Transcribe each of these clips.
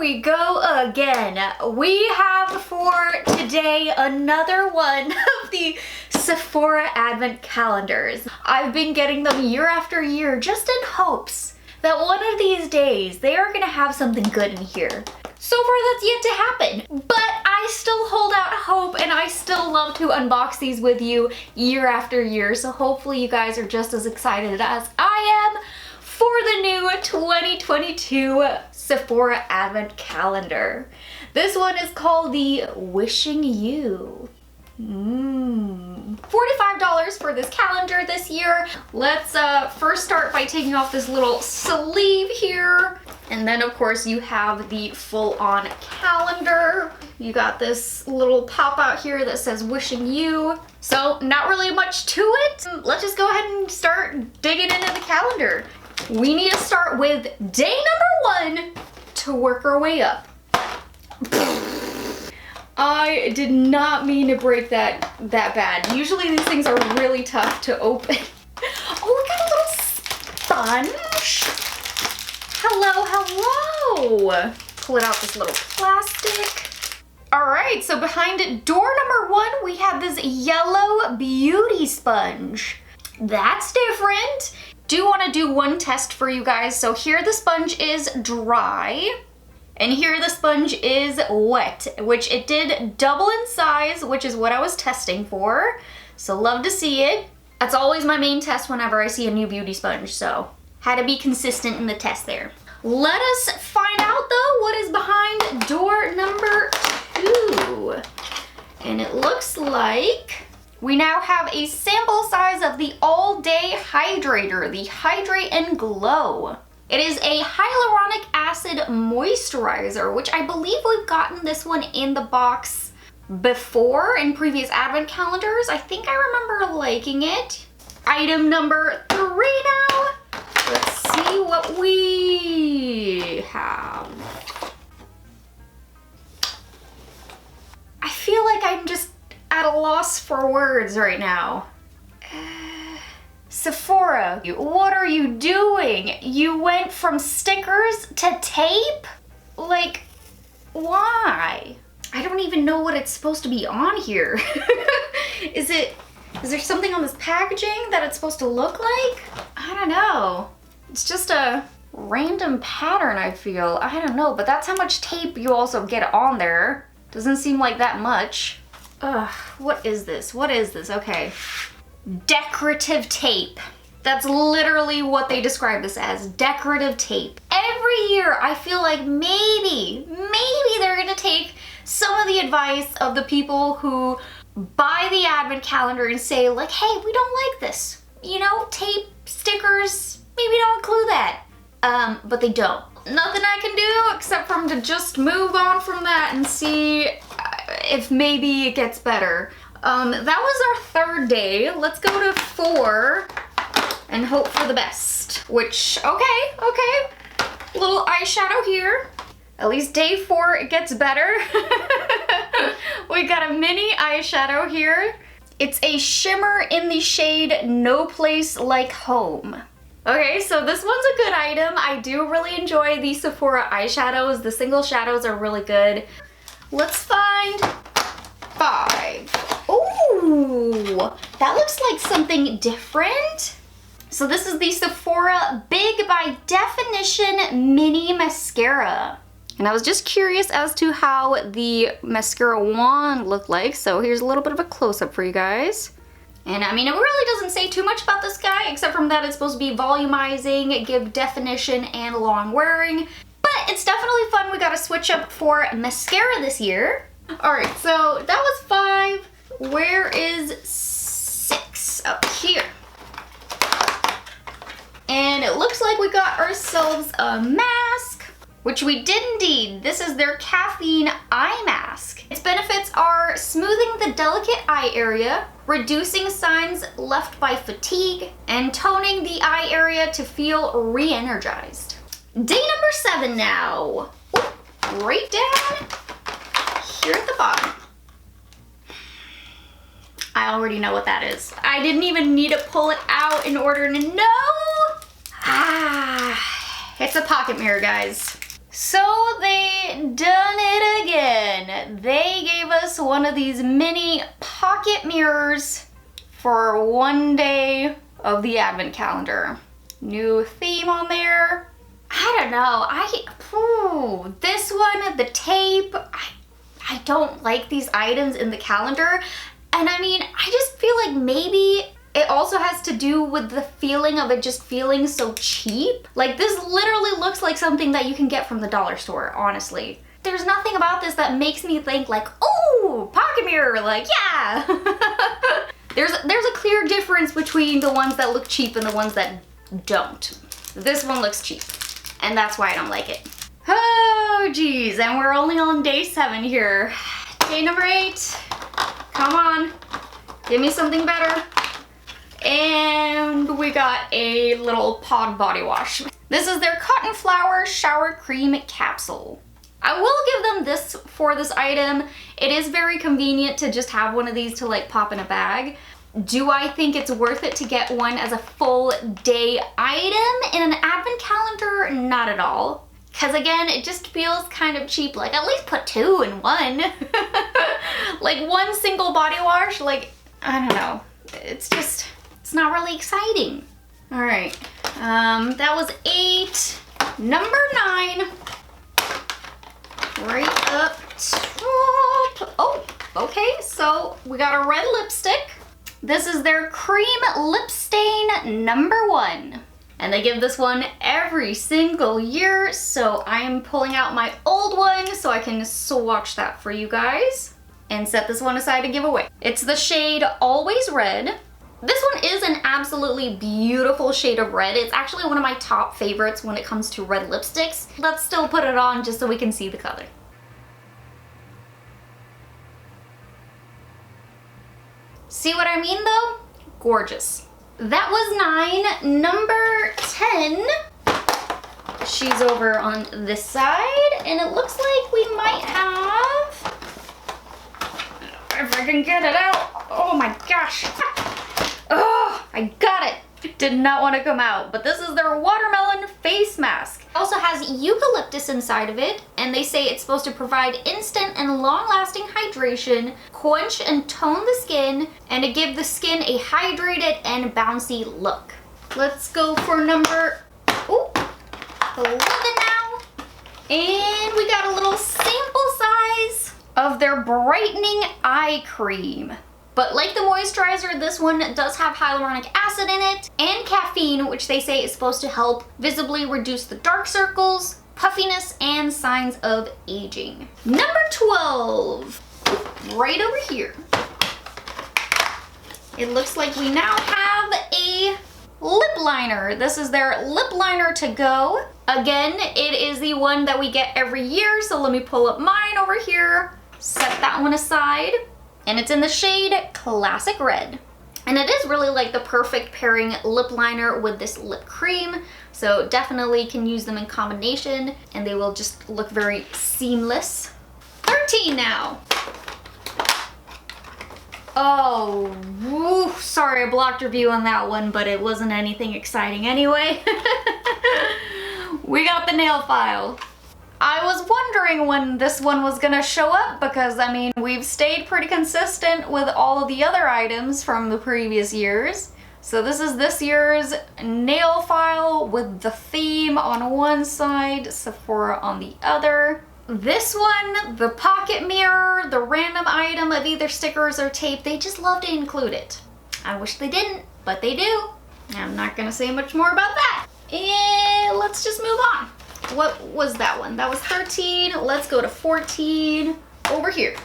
we go again. We have for today another one of the Sephora Advent calendars. I've been getting them year after year just in hopes that one of these days they are gonna have something good in here. So far that's yet to happen, but I still hold out hope and I still love to unbox these with you year after year. So hopefully you guys are just as excited as I am for the new 2022 Sephora Advent Calendar. This one is called the Wishing You. $45 for this calendar this year. Let's first start by taking off this little sleeve here. And then of course you have the full-on calendar. You got this little pop out here that says Wishing You. So not really much to it. Let's just go ahead and start digging into the calendar. We need to start with day number 1 to work our way up. I did not mean to break that bad. Usually these things are really tough to open. Oh, we got a little sponge. Hello, hello. Pull it out this little plastic. All right, so behind door number 1, we have this yellow beauty sponge. That's different. Do want to do one test for you guys. So here the sponge is dry. And here the sponge is wet, which it did double in size, which is what I was testing for. So love to see it. That's always my main test whenever I see a new beauty sponge, so had to be consistent in the test there. Let us find out though what is behind door number 2. And it looks like we now have a sample size of the all-day hydrator, the Hydrate and Glow. It is a hyaluronic acid moisturizer, which I believe we've gotten this one in the box before in previous advent calendars. I think I remember liking it. Item number 3 now. Let's see what we have. I feel like I'm just at a loss for words right now. Sephora, what are you doing? You went from stickers to tape? Like, why? I don't even know what it's supposed to be on here. Is there something on this packaging that it's supposed to look like? I don't know. It's just a random pattern, I feel. I don't know, but that's how much tape you also get on there. Doesn't seem like that much. Ugh, what is this? What is this? Okay. Decorative tape. That's literally what they describe this as, decorative tape. Every year I feel like maybe they're gonna take some of the advice of the people who buy the advent calendar and say like, hey, we don't like this. You know, tape, stickers, maybe don't include that. But they don't. Nothing I can do except for to just move on from that and see if maybe it gets better. That was our 3rd day. Let's go to 4 and hope for the best. Which, okay. Little eyeshadow here. At least day 4, it gets better. We got a mini eyeshadow here. It's a shimmer in the shade No Place Like Home. Okay, so this one's a good item. I do really enjoy the Sephora eyeshadows. The single shadows are really good. Let's find 5. Ooh, that looks like something different. So this is the Sephora Big by Definition Mini Mascara. And I was just curious as to how the mascara wand looked like. So here's a little bit of a close-up for you guys. And I mean, it really doesn't say too much about this guy, except from that it's supposed to be volumizing, give definition, and long wearing. But it's definitely fun. We got to switch up for mascara this year. All right, so that was 5. Where is 6? Up here. And it looks like we got ourselves a mask, which we did indeed. This is their caffeine eye mask. Its benefits are smoothing the delicate eye area, reducing signs left by fatigue, and toning the eye area to feel re-energized. Day number 7 now. Right down here at the bottom. I already know what that is. I didn't even need to pull it out in order to know. It's a pocket mirror, guys. So they done it again. They gave us one of these mini pocket mirrors for one day of the advent calendar. New theme on there. I don't know. This one, the tape, I don't like these items in the calendar. And I mean, I just feel like maybe it also has to do with the feeling of it just feeling so cheap. Like this literally looks like something that you can get from the dollar store, honestly. There's nothing about this that makes me think like, oh, pocket mirror, like, yeah. There's a clear difference between the ones that look cheap and the ones that don't. This one looks cheap, and that's why I don't like it. Oh, geez, and we're only on day 7 here. Day number 8, come on, give me something better. And we got a little pod body wash. This is their Cotton Flower Shower Cream Capsule. I will give them this for this item. It is very convenient to just have one of these to like pop in a bag. Do I think it's worth it to get one as a full day item in an advent calendar? Not at all. Because again, it just feels kind of cheap. Like at least put 2 in one. Like one single body wash, like, I don't know. It's not really exciting. All right, that was 8. Number 9, right up top. Oh, okay, so we got a red lipstick. This is their Cream Lip Stain number 1. And they give this one every single year, so I am pulling out my old one so I can swatch that for you guys and set this one aside to give away. It's the shade Always Red. This one is an absolutely beautiful shade of red. It's actually one of my top favorites when it comes to red lipsticks. Let's still put it on just so we can see the color. See what I mean though? Gorgeous. That was 9. Number 10. She's over on this side, and it looks like we might have, if I can get it out. Oh my gosh. Oh, I got it. Did not want to come out, but this is their watermelon face mask. It also has eucalyptus inside of it, and they say it's supposed to provide instant and long-lasting hydration, quench and tone the skin, and to give the skin a hydrated and bouncy look. Let's go for number 11 now. And we got a little sample size of their brightening eye cream. But like the moisturizer, this one does have hyaluronic acid in it and caffeine, which they say is supposed to help visibly reduce the dark circles, puffiness, and signs of aging. Number 12, right over here. It looks like we now have a lip liner. This is their lip liner to go. Again, it is the one that we get every year, so let me pull up mine over here, set that one aside. And it's in the shade Classic Red. And it is really like the perfect pairing lip liner with this lip cream. So definitely can use them in combination and they will just look very seamless. 13 now. Oh, woo, sorry I blocked your view on that one, but it wasn't anything exciting anyway. We got the nail file. I was wondering when this one was gonna show up because, I mean, we've stayed pretty consistent with all of the other items from the previous years. So this is this year's nail file with the theme on one side, Sephora on the other. This one, the pocket mirror, the random item of either stickers or tape, they just love to include it. I wish they didn't, but they do. I'm not gonna say much more about that. And let's just move on. What was that one? That was 13. Let's go to 14 over here.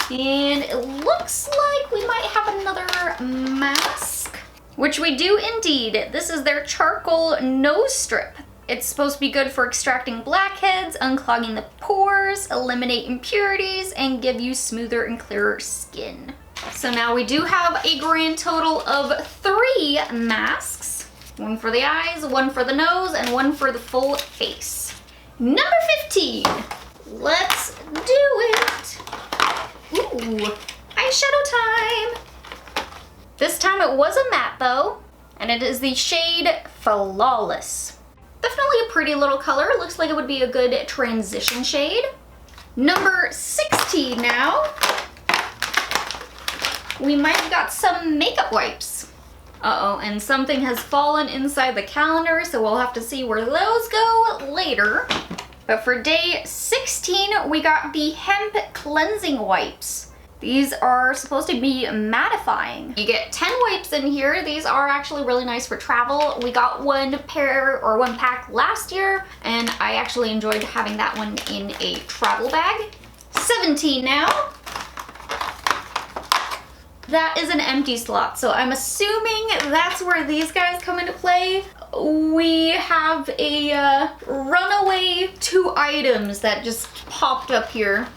And it looks like we might have another mask, which we do indeed. This is their charcoal nose strip. It's supposed to be good for extracting blackheads, unclogging the pores, eliminate impurities, and give you smoother and clearer skin. So now we do have a grand total of 3 masks. One for the eyes, one for the nose, and one for the full face. Number 15. Let's do it. Ooh, eyeshadow time. This time it was a matte though. and it is the shade Flawless. Definitely a pretty little color. Looks like it would be a good transition shade. Number 16 now. We might have got some makeup wipes. Uh-oh, and something has fallen inside the calendar, so we'll have to see where those go later. But for day 16, we got the hemp cleansing wipes. These are supposed to be mattifying. You get 10 wipes in here. These are actually really nice for travel. We got one pack last year, and I actually enjoyed having that one in a travel bag. 17 now. That is an empty slot, so I'm assuming that's where these guys come into play. We have a runaway 2 items that just popped up here.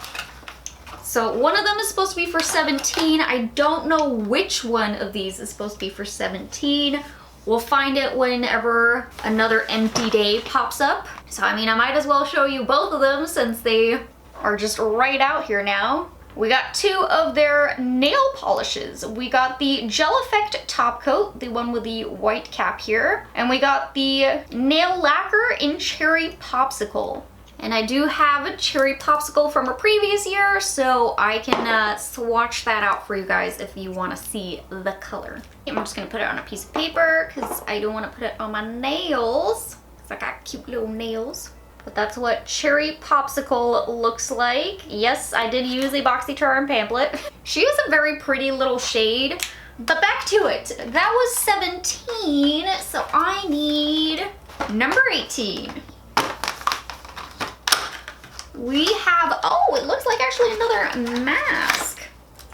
So one of them is supposed to be for 17. I don't know which one of these is supposed to be for 17. We'll find it whenever another empty day pops up. So I mean, I might as well show you both of them since they are just right out here now. We got 2 of their nail polishes. We got the Gel Effect Top Coat, the one with the white cap here. And we got the Nail Lacquer in Cherry Popsicle. And I do have a cherry popsicle from a previous year, so I can swatch that out for you guys if you want to see the color. I'm just going to put it on a piece of paper because I don't want to put it on my nails. Because I got cute little nails. But that's what cherry popsicle looks like. Yes, I did use a BoxyCharm pamphlet. She is a very pretty little shade. But back to it. That was 17, so I need number 18. We have, oh, it looks like actually another mask.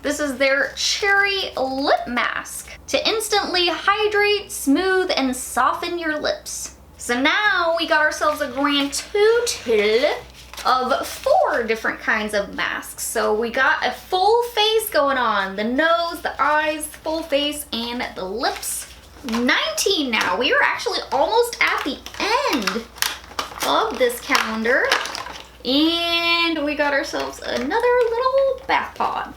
This is their Cherry Lip Mask to instantly hydrate, smooth, and soften your lips. So now we got ourselves a grand total of 4 different kinds of masks. So we got a full face going on, the nose, the eyes, full face, and the lips. 19 now. We are actually almost at the end of this calendar. And we got ourselves another little bath pod.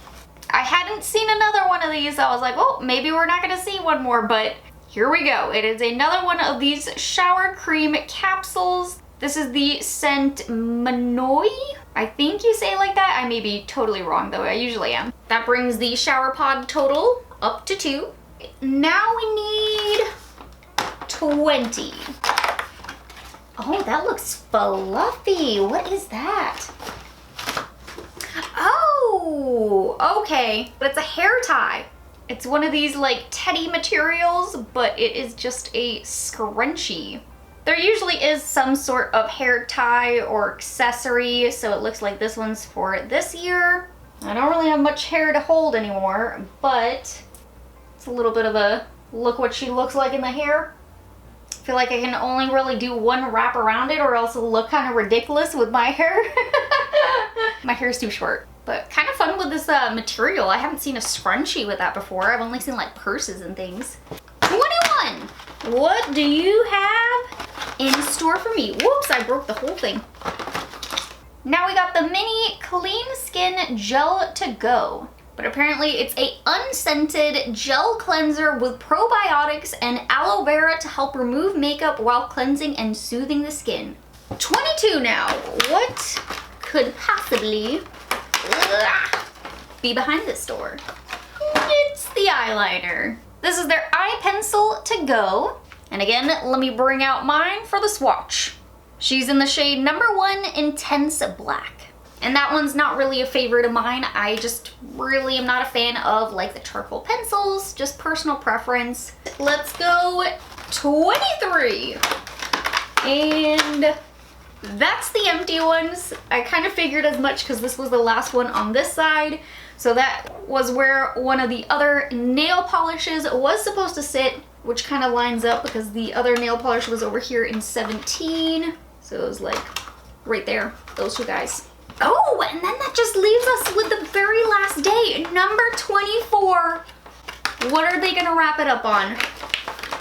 I hadn't seen another one of these. I was like, well, maybe we're not gonna see one more, but here we go. It is another one of these shower cream capsules. This is the scent Manoi. I think you say it like that. I may be totally wrong though, I usually am. That brings the shower pod total up to 2. Now we need 20. Oh, that looks fluffy. What is that? Oh, okay. But it's a hair tie. It's one of these like teddy materials, but it is just a scrunchie. There usually is some sort of hair tie or accessory, so it looks like this one's for this year. I don't really have much hair to hold anymore, but it's a little bit of a look what she looks like in the hair. I feel like I can only really do one wrap around it or else it'll look kind of ridiculous with my hair. My hair is too short. But kind of fun with this material. I haven't seen a scrunchie with that before. I've only seen like purses and things. 21! What do you have in store for me? Whoops, I broke the whole thing. Now we got the mini Clean Skin Gel to Go. But apparently it's a unscented gel cleanser with probiotics and aloe vera to help remove makeup while cleansing and soothing the skin. 22 now. What could possibly be behind this door? It's the eyeliner. This is their eye pencil to go. And again, let me bring out mine for the swatch. She's in the shade number 1 Intense Black. And that one's not really a favorite of mine. I just really am not a fan of like the charcoal pencils, just personal preference. Let's go 23. And that's the empty ones. I kind of figured as much because this was the last one on this side. So that was where one of the other nail polishes was supposed to sit, which kind of lines up because the other nail polish was over here in 17. So it was like right there, those 2 guys. Oh, and then that just leaves us with the very last day, number 24. What are they gonna wrap it up on?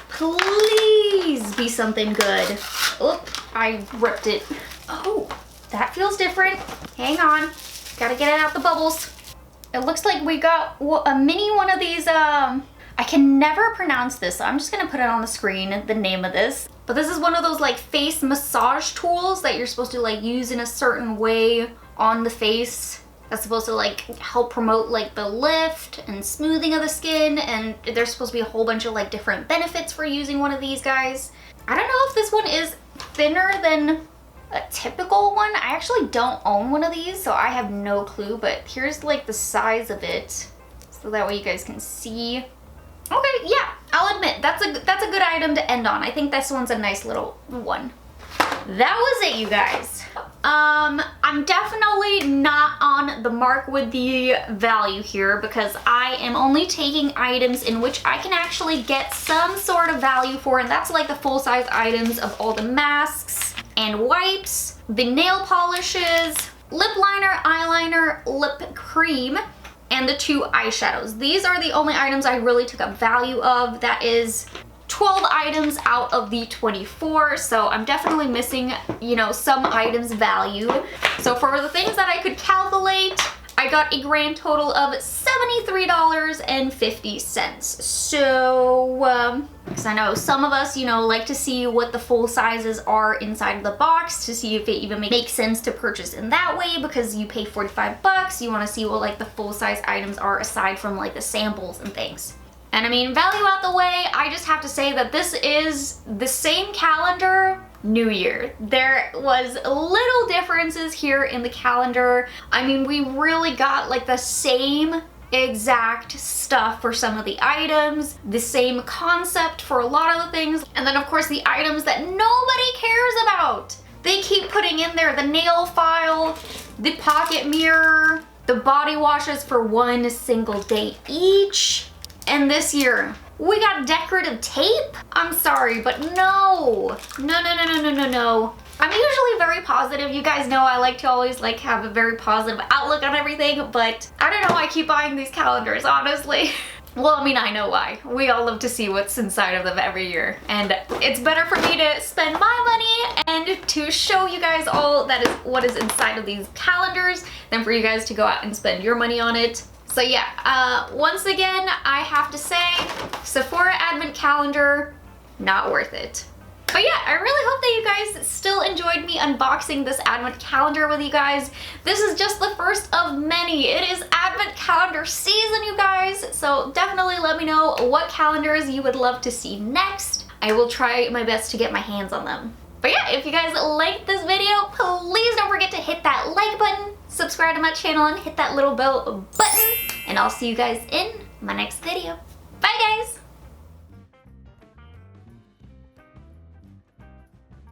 Please be something good. Oop, I ripped it. Oh, that feels different. Hang on, gotta get it out the bubbles. It looks like we got a mini one of these, I I can never pronounce this, so I'm just gonna put it on the screen, the name of this. But this is one of those like face massage tools that you're supposed to like use in a certain way on the face. That's supposed to like help promote like the lift and smoothing of the skin, and there's supposed to be a whole bunch of like different benefits for using one of these guys. I don't know if this one is thinner than a typical one. I actually don't own one of these, so I have no clue, but here's like the size of it, so that way you guys can see. Okay, yeah, I'll admit, that's a good item to end on. I think this one's a nice little one. That was it, you guys. I'm definitely not on the mark with the value here because I am only taking items in which I can actually get some sort of value for, and that's like the full-size items of all the masks and wipes, the nail polishes, lip liner, eyeliner, lip cream, and the 2 eyeshadows. These are the only items I really took up value of. That is 12 items out of the 24, so I'm definitely missing, you know, some items value. So for the things that I could calculate, I got a grand total of $73.50. So, because I know some of us, you know, like to see what the full sizes are inside of the box to see if it even makes sense to purchase in that way, because you pay 45 bucks, you want to see what like the full size items are aside from like the samples and things. And I mean, value out the way, I just have to say that this is the same calendar, New Year. There was little differences here in the calendar. I mean, we really got like the same exact stuff for some of the items, the same concept for a lot of the things, and then of course the items that nobody cares about. They keep putting in there the nail file, the pocket mirror, the body washes for 1 single day each. And this year, we got decorative tape? I'm sorry, but no. No. I'm usually very positive. You guys know I like to always like have a very positive outlook on everything, but I don't know why I keep buying these calendars, honestly. Well, I mean, I know why. We all love to see what's inside of them every year. And it's better for me to spend my money and to show you guys all that is what is inside of these calendars than for you guys to go out and spend your money on it. So yeah, once again, I have to say, Sephora Advent Calendar, not worth it. But yeah, I really hope that you guys still enjoyed me unboxing this Advent Calendar with you guys. This is just the first of many. It is Advent Calendar season, you guys. So definitely let me know what calendars you would love to see next. I will try my best to get my hands on them. But yeah, if you guys liked this video, please don't forget to hit that like button, subscribe to my channel, and hit that little bell button. And I'll see you guys in my next video. Bye, guys!